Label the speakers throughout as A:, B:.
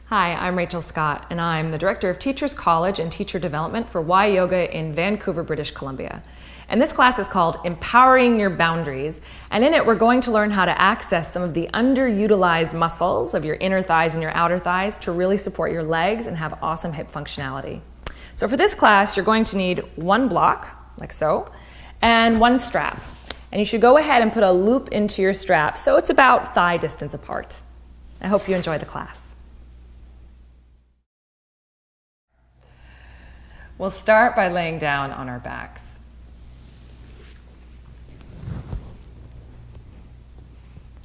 A: Hi, I'm Rachel Scott, and I'm the Director of Teachers College and Teacher Development for Y Yoga in Vancouver, British Columbia. And this class is called Empowering Your Boundaries, and in it we're going to learn how to access some of the underutilized muscles of your inner thighs and your outer thighs to really support your legs and have awesome hip functionality. So for this class, you're going to need one block, like so, and one strap. And you should go ahead and put a loop into your strap so it's about thigh distance apart. I hope you enjoy the class. We'll start by laying down on our backs.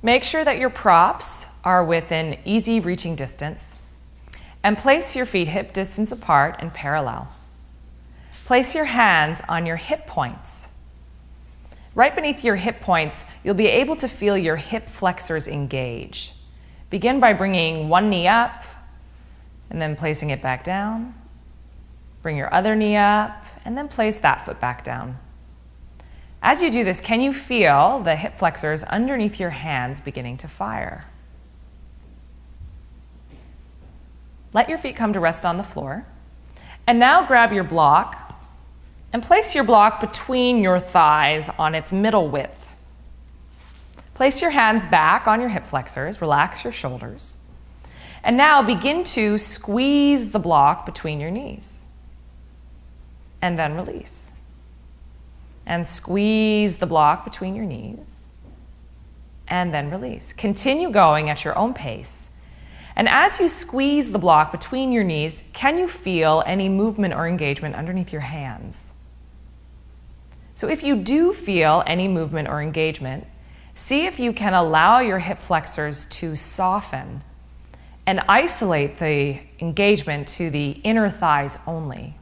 A: Make sure that your props are within easy reaching distance, and place your feet hip distance apart and parallel. Place your hands on your hip points. Right beneath your hip points, you'll be able to feel your hip flexors engage. Begin by bringing one knee up and then placing it back down. Bring your other knee up and then place that foot back down. As you do this, can you feel the hip flexors underneath your hands beginning to fire? Let your feet come to rest on the floor. And now grab your block and place your block between your thighs on its middle width. Place your hands back on your hip flexors, relax your shoulders. And now begin to squeeze the block between your knees. And then release. And squeeze the block between your knees. And then release. Continue going at your own pace. And as you squeeze the block between your knees, can you feel any movement or engagement underneath your hands? So if you do feel any movement or engagement, see if you can allow your hip flexors to soften and isolate the engagement to the inner thighs only.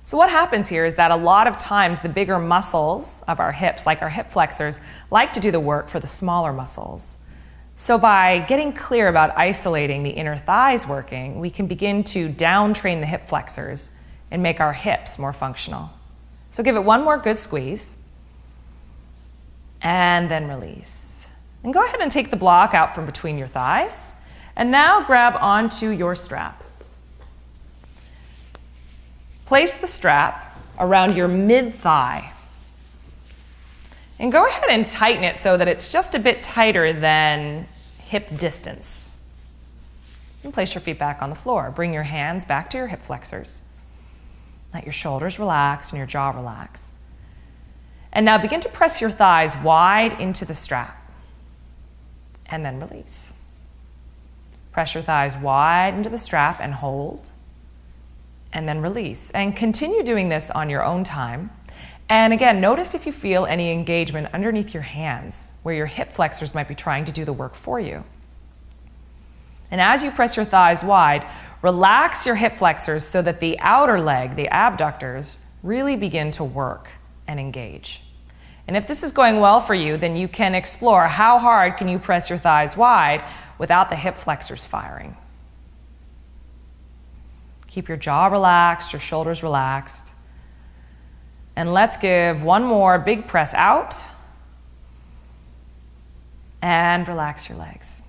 A: So what happens here is that a lot of times the bigger muscles of our hips, like our hip flexors, like to do the work for the smaller muscles. So by getting clear about isolating the inner thighs working, we can begin to down-train the hip flexors and make our hips more functional. So give it one more good squeeze, and then release. And go ahead and take the block out from between your thighs, and now grab onto your strap. Place the strap around your mid-thigh. And go ahead and tighten it so that it's just a bit tighter than hip distance. And place your feet back on the floor. Bring your hands back to your hip flexors. Let your shoulders relax and your jaw relax. And now begin to press your thighs wide into the strap. And then release. Press your thighs wide into the strap and hold. And then release. And continue doing this on your own time. And again, notice if you feel any engagement underneath your hands, where your hip flexors might be trying to do the work for you. And as you press your thighs wide, relax your hip flexors so that the outer leg, the abductors, really begin to work and engage. And if this is going well for you, then you can explore how hard can you press your thighs wide without the hip flexors firing. Keep your jaw relaxed, your shoulders relaxed. And let's give one more big press out. And relax your legs.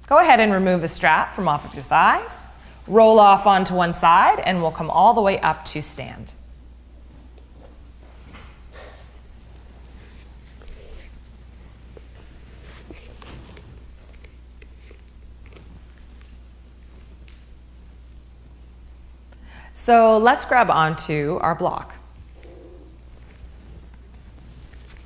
A: Go ahead and remove the strap from off of your thighs. Roll off onto one side, and we'll come all the way up to stand. So let's grab onto our block.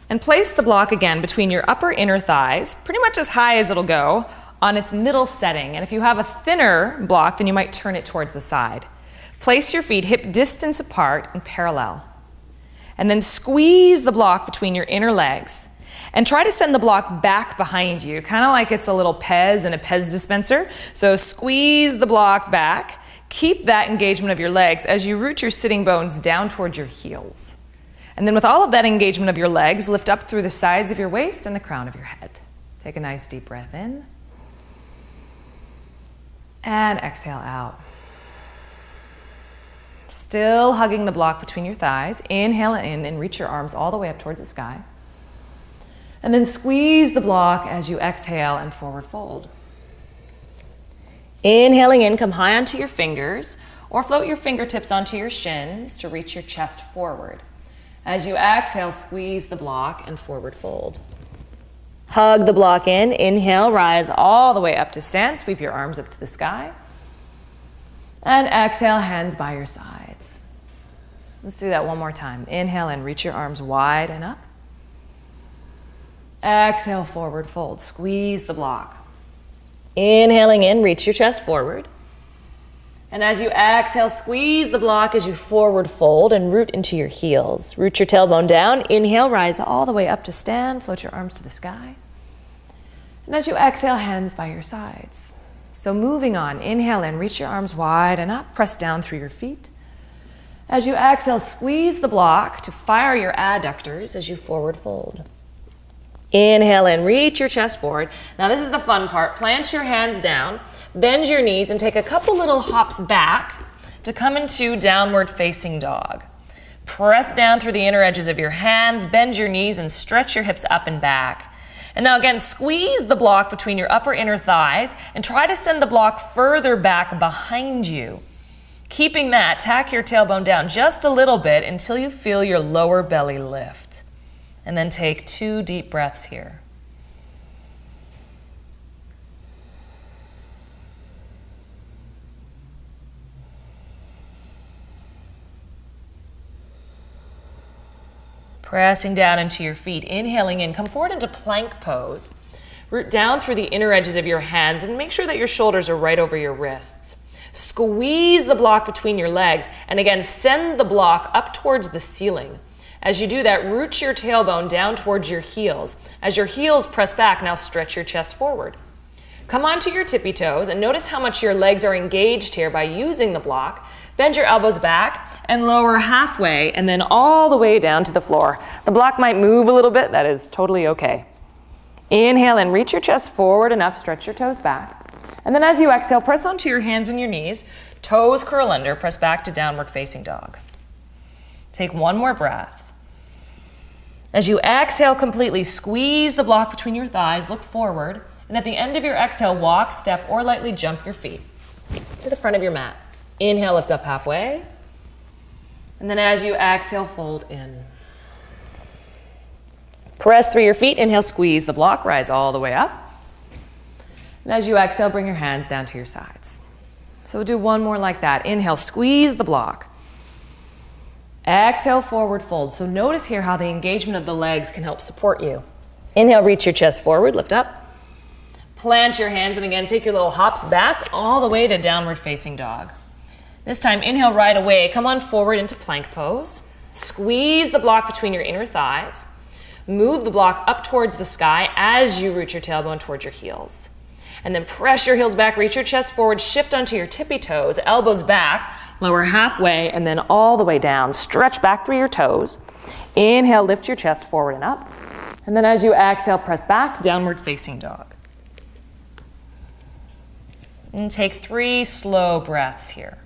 A: And place the block again between your upper inner thighs, pretty much as high as it'll go, on its middle setting. And if you have a thinner block, then you might turn it towards the side. Place your feet hip distance apart and parallel. And then squeeze the block between your inner legs. And try to send the block back behind you, kind of like it's a little Pez in a Pez dispenser. So squeeze the block back. Keep that engagement of your legs as you root your sitting bones down towards your heels. And then with all of that engagement of your legs, lift up through the sides of your waist and the crown of your head. Take a nice deep breath in. And exhale out. Still hugging the block between your thighs. Inhale in and reach your arms all the way up towards the sky. And then squeeze the block as you exhale and forward fold. Inhaling in, come high onto your fingers or float your fingertips onto your shins to reach your chest forward. As you exhale, squeeze the block and forward fold. Hug the block in. Inhale, rise all the way up to stand. Sweep your arms up to the sky. And exhale, hands by your sides. Let's do that one more time. Inhale and reach your arms wide and up. Exhale, forward fold. Squeeze the block. Inhaling in, reach your chest forward. And as you exhale, squeeze the block as you forward fold and root into your heels. Root your tailbone down. Inhale, rise all the way up to stand. Float your arms to the sky. And as you exhale, hands by your sides. So moving on, inhale in, reach your arms wide and up. Press down through your feet. As you exhale, squeeze the block to fire your adductors as you forward fold. Inhale in, reach your chest forward. Now this is the fun part. Plant your hands down, bend your knees, and take a couple little hops back to come into downward facing dog. Press down through the inner edges of your hands, bend your knees, and stretch your hips up and back. And now again, squeeze the block between your upper inner thighs and try to send the block further back behind you. Keeping that, tack your tailbone down just a little bit until you feel your lower belly lift. And then take 2 deep breaths here. Pressing down into your feet, inhaling in, come forward into plank pose. Root down through the inner edges of your hands and make sure that your shoulders are right over your wrists. Squeeze the block between your legs and again, send the block up towards the ceiling. As you do that, root your tailbone down towards your heels. As your heels press back, now stretch your chest forward. Come onto your tippy toes and notice how much your legs are engaged here by using the block. Bend your elbows back and lower halfway and then all the way down to the floor. The block might move a little bit, that is totally okay. Inhale and reach your chest forward and up, stretch your toes back. And then as you exhale, press onto your hands and your knees, toes curl under, press back to downward facing dog. Take one more breath. As you exhale completely, squeeze the block between your thighs, look forward, and at the end of your exhale, walk, step, or lightly jump your feet to the front of your mat. Inhale, lift up halfway, and then as you exhale, fold in. Press through your feet, inhale, squeeze the block, rise all the way up. And as you exhale, bring your hands down to your sides. So we'll do one more like that. Inhale, squeeze the block. Exhale, forward fold. So notice here how the engagement of the legs can help support you. Inhale, reach your chest forward, lift up. Plant your hands and again, take your little hops back all the way to downward facing dog. This time, inhale right away. Come on forward into plank pose. Squeeze the block between your inner thighs. Move the block up towards the sky as you root your tailbone towards your heels. And then press your heels back, reach your chest forward, shift onto your tippy toes, elbows back, lower halfway, and then all the way down. Stretch back through your toes. Inhale, lift your chest forward and up. And then as you exhale, press back, downward facing dog. And take 3 slow breaths here.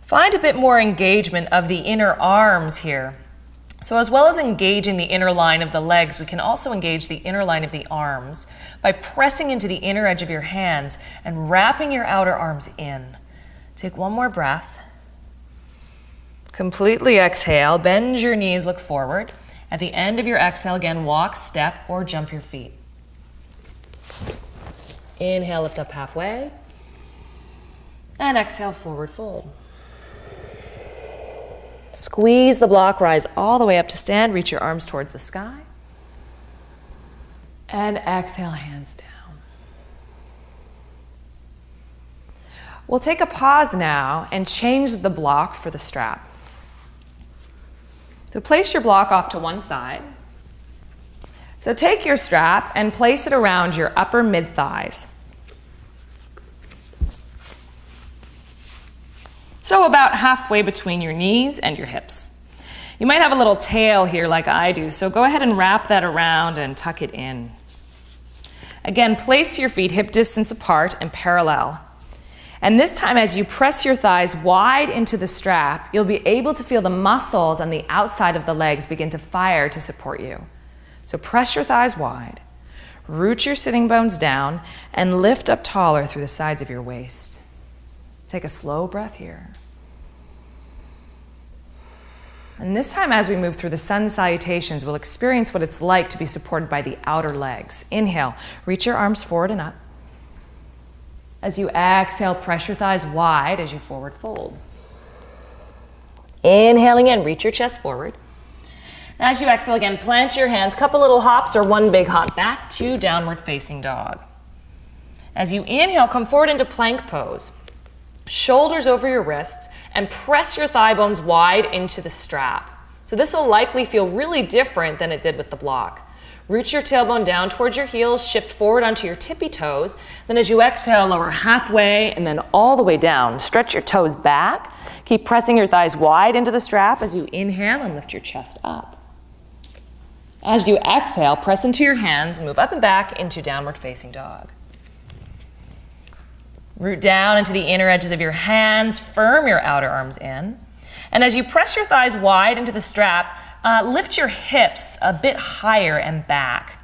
A: Find a bit more engagement of the inner arms here. So as well as engaging the inner line of the legs, we can also engage the inner line of the arms by pressing into the inner edge of your hands and wrapping your outer arms in. Take one more breath. Completely exhale, bend your knees, look forward. At the end of your exhale, again, walk, step, or jump your feet. Inhale, lift up halfway. And exhale, forward fold. Squeeze the block, rise all the way up to stand, reach your arms towards the sky. And exhale, hands down. We'll take a pause now and change the block for the strap. So place your block off to one side. So take your strap and place it around your upper mid-thighs. So about halfway between your knees and your hips. You might have a little tail here like I do, so go ahead and wrap that around and tuck it in. Again, place your feet hip distance apart and parallel. And this time, as you press your thighs wide into the strap, you'll be able to feel the muscles on the outside of the legs begin to fire to support you. So press your thighs wide, root your sitting bones down, and lift up taller through the sides of your waist. Take a slow breath here. And this time, as we move through the sun salutations, we'll experience what it's like to be supported by the outer legs. Inhale, reach your arms forward and up. As you exhale, press your thighs wide as you forward fold. Inhaling in, reach your chest forward. As you exhale again, plant your hands, couple little hops or one big hop back to downward facing dog. As you inhale, come forward into plank pose. Shoulders over your wrists and press your thigh bones wide into the strap. So this will likely feel really different than it did with the block. Root your tailbone down towards your heels, shift forward onto your tippy toes. Then as you exhale, lower halfway and then all the way down. Stretch your toes back. Keep pressing your thighs wide into the strap as you inhale and lift your chest up. As you exhale, press into your hands and move up and back into downward facing dog. Root down into the inner edges of your hands, firm your outer arms in. And as you press your thighs wide into the strap, lift your hips a bit higher and back.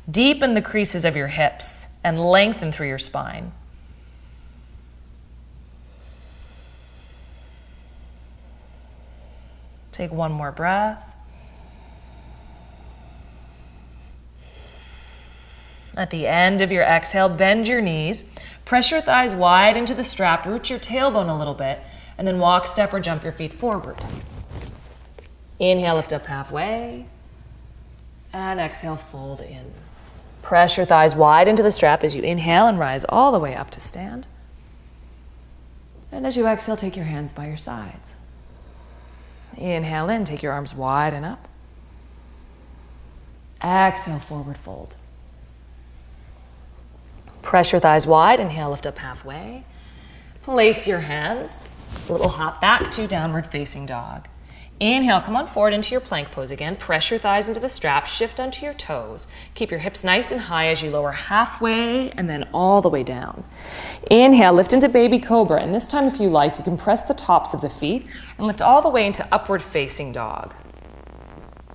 A: Deepen the creases of your hips and lengthen through your spine. Take one more breath. At the end of your exhale, bend your knees. Press your thighs wide into the strap, root your tailbone a little bit, and then walk, step, or jump your feet forward. Inhale, lift up halfway, and exhale, fold in. Press your thighs wide into the strap as you inhale and rise all the way up to stand. And as you exhale, take your hands by your sides. Inhale in, take your arms wide and up. Exhale, forward fold. Press your thighs wide, inhale, lift up halfway. Place your hands, a little hop back to downward facing dog. Inhale, come on forward into your plank pose again. Press your thighs into the strap, shift onto your toes. Keep your hips nice and high as you lower halfway and then all the way down. Inhale, lift into baby cobra. And this time, if you like, you can press the tops of the feet and lift all the way into upward facing dog.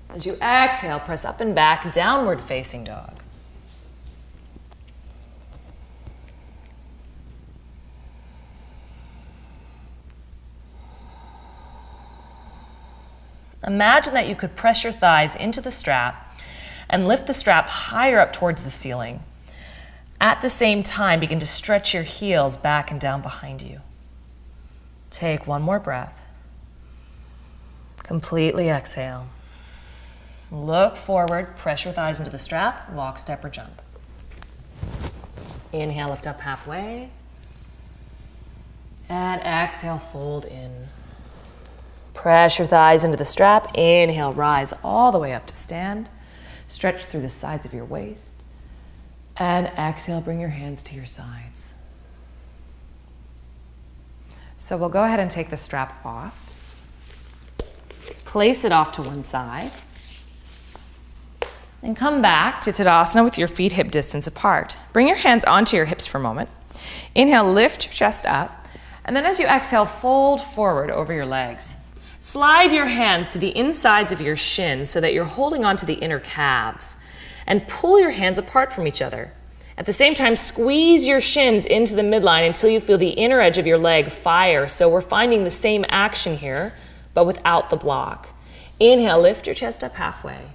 A: As you exhale, press up and back, downward facing dog. Imagine that you could press your thighs into the strap and lift the strap higher up towards the ceiling. At the same time, begin to stretch your heels back and down behind you. Take one more breath. Completely exhale. Look forward, press your thighs into the strap, walk, step, or jump. Inhale, lift up halfway. And exhale, fold in. Press your thighs into the strap. Inhale, rise all the way up to stand. Stretch through the sides of your waist. And exhale, bring your hands to your sides. So we'll go ahead and take the strap off. Place it off to one side. And come back to Tadasana with your feet hip distance apart. Bring your hands onto your hips for a moment. Inhale, lift your chest up. And then as you exhale, fold forward over your legs. Slide your hands to the insides of your shins so that you're holding onto the inner calves. And pull your hands apart from each other. At the same time, squeeze your shins into the midline until you feel the inner edge of your leg fire. So we're finding the same action here, but without the block. Inhale, lift your chest up halfway.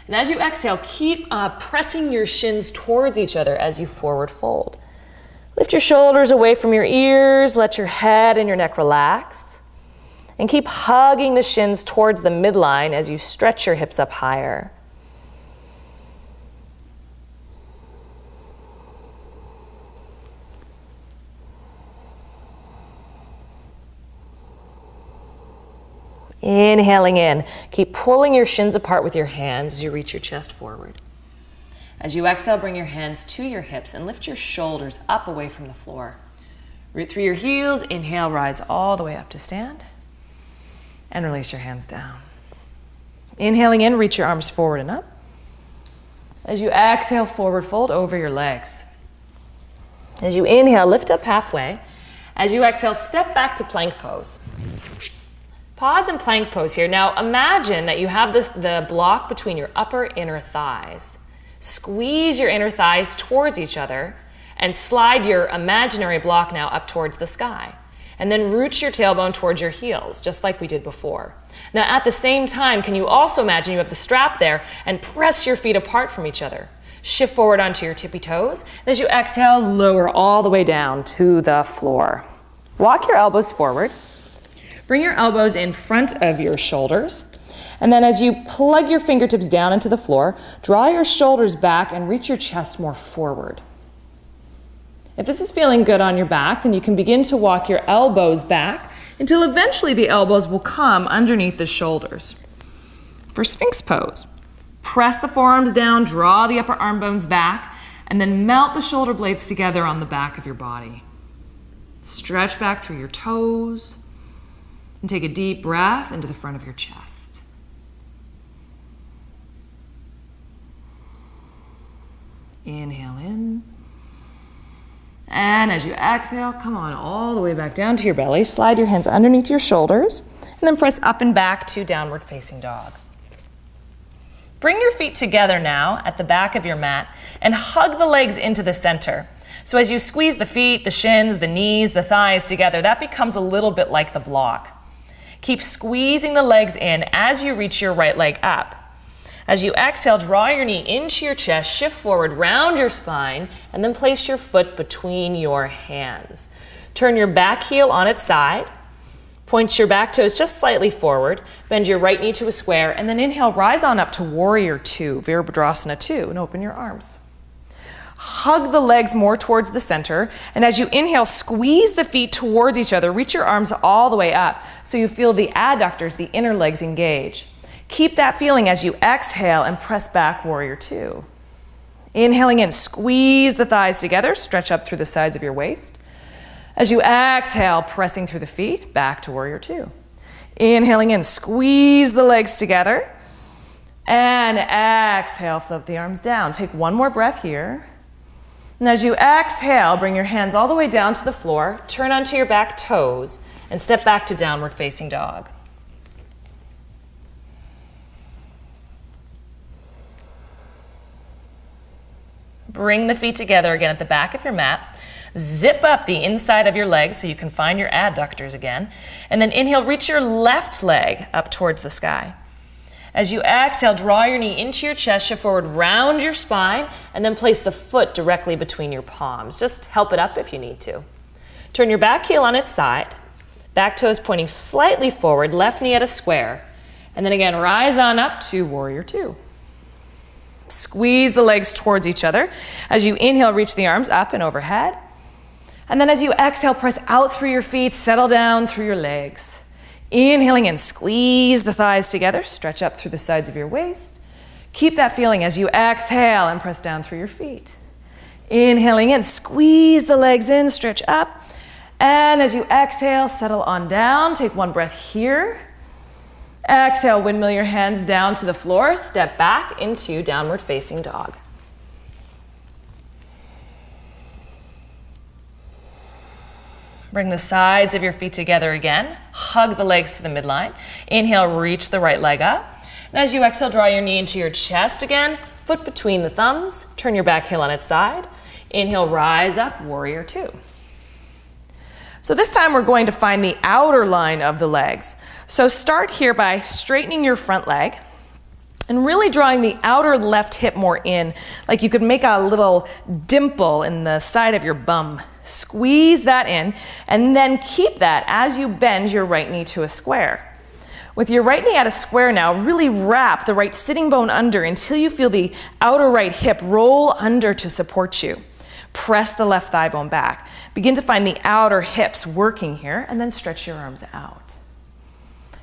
A: And as you exhale, keep pressing your shins towards each other as you forward fold. Lift your shoulders away from your ears. Let your head and your neck relax. And keep hugging the shins towards the midline as you stretch your hips up higher. Inhaling in, keep pulling your shins apart with your hands as you reach your chest forward. As you exhale, bring your hands to your hips and lift your shoulders up away from the floor. Root through your heels, inhale, rise all the way up to stand. And release your hands down. Inhaling in, reach your arms forward and up. As you exhale, forward fold over your legs. As you inhale, lift up halfway. As you exhale, step back to plank pose. Pause in plank pose here. Now imagine that you have the block between your upper inner thighs. Squeeze your inner thighs towards each other and slide your imaginary block now up towards the sky. And then root your tailbone towards your heels, just like we did before. Now at the same time, can you also imagine you have the strap there and press your feet apart from each other? Shift forward onto your tippy toes. And as you exhale, lower all the way down to the floor. Walk your elbows forward. Bring your elbows in front of your shoulders. And then as you plug your fingertips down into the floor, draw your shoulders back and reach your chest more forward. If this is feeling good on your back, then you can begin to walk your elbows back until eventually the elbows will come underneath the shoulders. For Sphinx pose, press the forearms down, draw the upper arm bones back, and then melt the shoulder blades together on the back of your body. Stretch back through your toes, and take a deep breath into the front of your chest. Inhale in. And as you exhale, come on all the way back down to your belly. Slide your hands underneath your shoulders, and then press up and back to downward facing dog. Bring your feet together now at the back of your mat and hug the legs into the center. So as you squeeze the feet, the shins, the knees, the thighs together, that becomes a little bit like the block. Keep squeezing the legs in as you reach your right leg up. As you exhale, draw your knee into your chest, shift forward, round your spine, and then place your foot between your hands. Turn your back heel on its side. Point your back toes just slightly forward. Bend your right knee to a square, and then inhale, rise on up to Warrior Two, Virabhadrasana 2, and open your arms. Hug the legs more towards the center, and as you inhale, squeeze the feet towards each other. Reach your arms all the way up so you feel the adductors, the inner legs, engage. Keep that feeling as you exhale and press back, Warrior Two. Inhaling in, squeeze the thighs together, stretch up through the sides of your waist. As you exhale, pressing through the feet, back to Warrior Two. Inhaling in, squeeze the legs together, and exhale, float the arms down. Take one more breath here. And as you exhale, bring your hands all the way down to the floor, turn onto your back toes, and step back to downward facing dog. Bring the feet together again at the back of your mat. Zip up the inside of your legs so you can find your adductors again. And then inhale, reach your left leg up towards the sky. As you exhale, draw your knee into your chest, shift forward, round your spine, and then place the foot directly between your palms. Just help it up if you need to. Turn your back heel on its side, back toes pointing slightly forward, left knee at a square, and then again, rise on up to Warrior Two. Squeeze the legs towards each other. As you inhale, reach the arms up and overhead. And then as you exhale, press out through your feet, settle down through your legs. Inhaling in, squeeze the thighs together, stretch up through the sides of your waist. Keep that feeling as you exhale and press down through your feet. Inhaling in, squeeze the legs in, stretch up. And as you exhale, settle on down. Take one breath here. Exhale, windmill your hands down to the floor. Step back into downward facing dog. Bring the sides of your feet together again. Hug the legs to the midline. Inhale, reach the right leg up. And as you exhale, draw your knee into your chest again. Foot between the thumbs. Turn your back heel on its side. Inhale, rise up, Warrior Two. So this time we're going to find the outer line of the legs. So start here by straightening your front leg and really drawing the outer left hip more in, like you could make a little dimple in the side of your bum. Squeeze that in, and then keep that as you bend your right knee to a square. With your right knee at a square now, really wrap the right sitting bone under until you feel the outer right hip roll under to support you. Press the left thigh bone back. Begin to find the outer hips working here, and then stretch your arms out.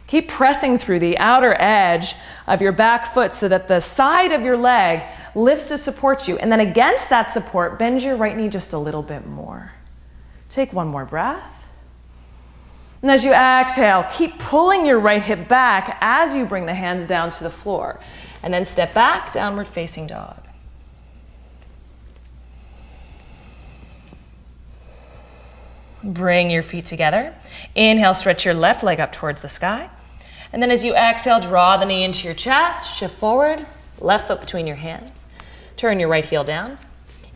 A: Keep pressing through the outer edge of your back foot so that the side of your leg lifts to support you. And then against that support, bend your right knee just a little bit more. Take one more breath. And as you exhale, keep pulling your right hip back as you bring the hands down to the floor. And then step back, downward facing dog. Bring your feet together. Inhale, stretch your left leg up towards the sky. And then as you exhale, draw the knee into your chest, shift forward, left foot between your hands. Turn your right heel down.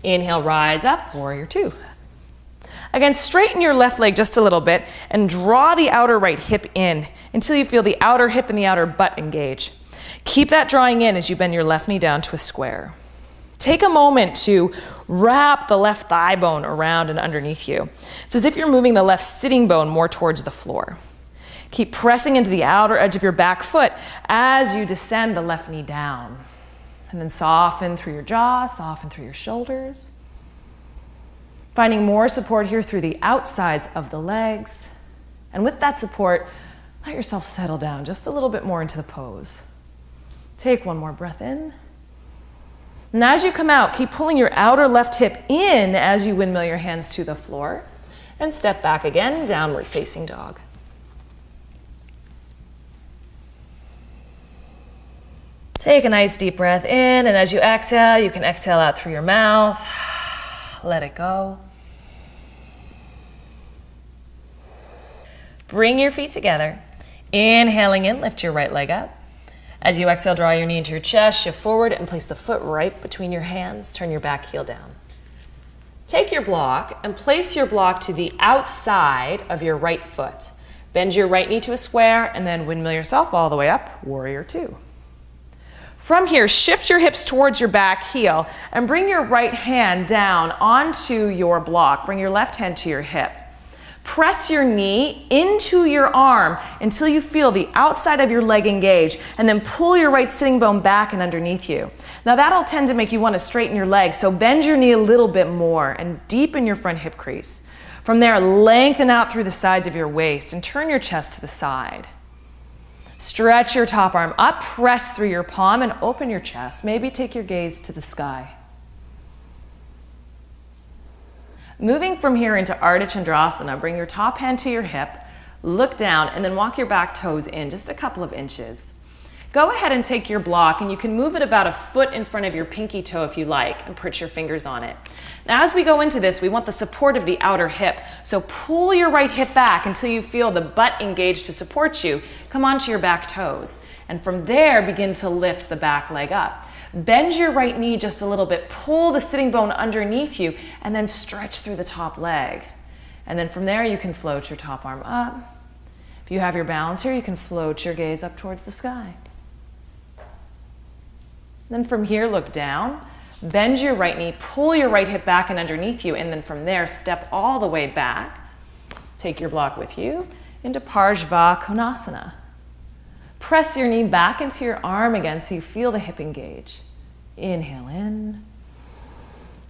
A: Inhale, rise up, warrior two. Again, straighten your left leg just a little bit and draw the outer right hip in until you feel the outer hip and the outer butt engage. Keep that drawing in as you bend your left knee down to a square. Take a moment to wrap the left thigh bone around and underneath you. It's as if you're moving the left sitting bone more towards the floor. Keep pressing into the outer edge of your back foot as you descend the left knee down. And then soften through your jaw, soften through your shoulders. Finding more support here through the outsides of the legs. And with that support, let yourself settle down just a little bit more into the pose. Take one more breath in. And as you come out, keep pulling your outer left hip in as you windmill your hands to the floor. And step back again, downward facing dog. Take a nice deep breath in, and as you exhale, you can exhale out through your mouth. Let it go. Bring your feet together. Inhaling in, lift your right leg up. As you exhale, draw your knee into your chest, shift forward, and place the foot right between your hands. Turn your back heel down. Take your block and place your block to the outside of your right foot. Bend your right knee to a square, and then windmill yourself all the way up, warrior two. From here, shift your hips towards your back heel and bring your right hand down onto your block. Bring your left hand to your hip. Press your knee into your arm until you feel the outside of your leg engage, and then pull your right sitting bone back and underneath you. Now that'll tend to make you want to straighten your leg, so bend your knee a little bit more and deepen your front hip crease. From there, lengthen out through the sides of your waist and turn your chest to the side. Stretch your top arm up, press through your palm and open your chest. Maybe take your gaze to the sky. Moving from here into Ardha Chandrasana, bring your top hand to your hip, look down, and then walk your back toes in just a couple of inches. Go ahead and take your block, and you can move it about a foot in front of your pinky toe if you like, and put your fingers on it. Now as we go into this, we want the support of the outer hip, so pull your right hip back until you feel the butt engaged to support you. Come onto your back toes, and from there begin to lift the back leg up. Bend your right knee just a little bit, pull the sitting bone underneath you, and then stretch through the top leg. And then from there, you can float your top arm up. If you have your balance here, you can float your gaze up towards the sky. Then from here, look down, bend your right knee, pull your right hip back and underneath you, and then from there, step all the way back. Take your block with you into Parshva Konasana. Press your knee back into your arm again so you feel the hip engage. Inhale in.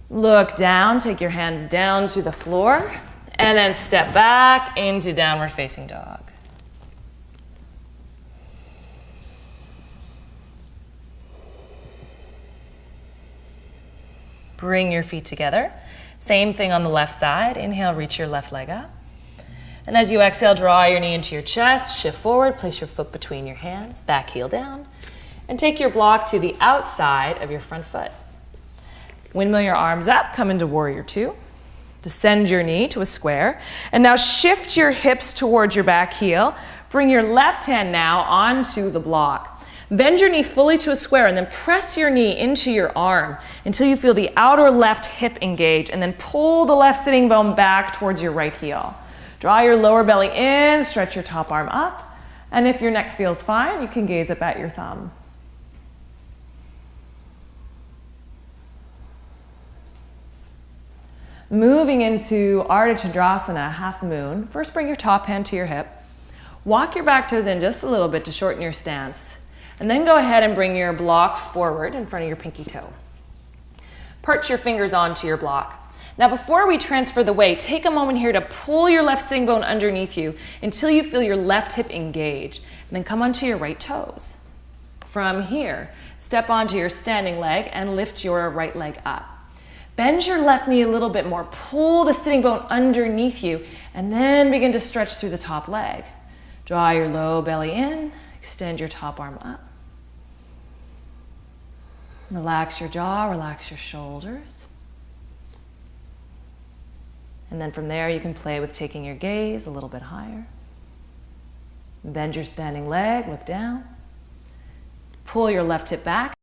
A: Look down, take your hands down to the floor, and then step back into downward facing dog. Bring your feet together. Same thing on the left side. Inhale, reach your left leg up. And as you exhale, draw your knee into your chest, shift forward, place your foot between your hands, back heel down, and take your block to the outside of your front foot. Windmill your arms up, come into warrior two. Descend your knee to a square, and now shift your hips towards your back heel. Bring your left hand now onto the block. Bend your knee fully to a square, and then press your knee into your arm until you feel the outer left hip engage, and then pull the left sitting bone back towards your right heel. Draw your lower belly in, stretch your top arm up, and if your neck feels fine, you can gaze up at your thumb. Moving into Ardha Chandrasana, half moon. First, bring your top hand to your hip. Walk your back toes in just a little bit to shorten your stance. And then go ahead and bring your block forward in front of your pinky toe. Perch your fingers onto your block. Now before we transfer the weight, take a moment here to pull your left sitting bone underneath you until you feel your left hip engage. And then come onto your right toes. From here, step onto your standing leg and lift your right leg up. Bend your left knee a little bit more. Pull the sitting bone underneath you and then begin to stretch through the top leg. Draw your low belly in, extend your top arm up. Relax your jaw, relax your shoulders. And then from there, you can play with taking your gaze a little bit higher. Bend your standing leg, look down. Pull your left hip back.